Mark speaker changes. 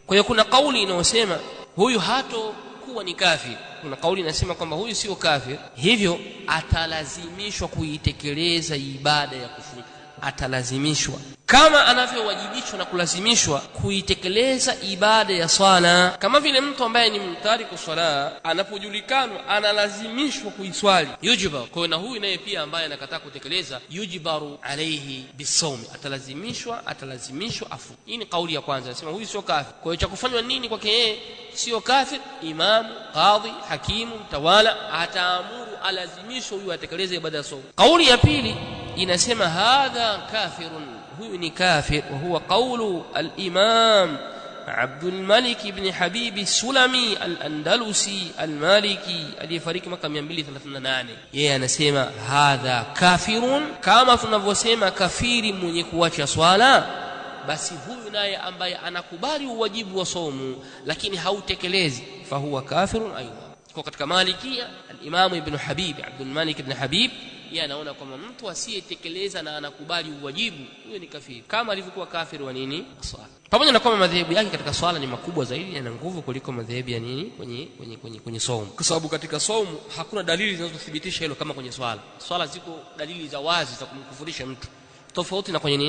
Speaker 1: Kwa hiyo kuna kauli inayosema huyu hato kuwa ni kafir, kuna kauli inasema kwamba huyu sio kafir, hivyo atalazimishwa kuitekeleza ibada ya kufunga, atalazimishwa kama anavyowajibishwa na kulazimishwa kuitekeleza ibada ya swala. Kama vile mtu ambaye ni mtariku swala anapojulikana analazimishwa kuiswali, yujibar. Kwa hiyo na huyu naye pia ambaye anakataa kutekeleza, yujibaru alayhi bisawm, atalazimishwa afu. Hii ni kauli ya kwanza, anasema huyu sio kafir. Kwa hiyo cha kufanywa nini kwake yeye? Sio kafir. Imamu, qadhi, hakimu, tawala ataamuru alazimishwe huyu atekeleze ibada ya swala. Kauli ya pili inasema hadha kafirun, huyu ni kafir, wa huwa qawlu al-imam Abdul Malik ibn Habib Sulami al-Andalusi al-Maliki aliyefariki mwaka 238. Yeye anasema hadha kafirun, kama tunavyosema kafiri mwenye kuacha swala, basi huyu naye ambaye anakubali uwajibu wa somo lakini hautekelezi, fa huwa kafirun aidan. Kwa katika Malikia al-Imam Ibn Habib Abdul Malik ibn Habib yeye anaona kwamba mtu asiyetekeleza na anakubali uwajibu, huyo ni kafiri, kama alivyokuwa kafiri wa nini? Swala. Pamoja na kwamba madhehebu yake katika swala ni makubwa zaidi, yana nguvu kuliko madhehebu ya nini kwenye saumu, kwa sababu katika saumu hakuna dalili zinazothibitisha hilo kama kwenye swala. Swala ziko dalili za wazi za kumkufurisha mtu, tofauti na kwenye nini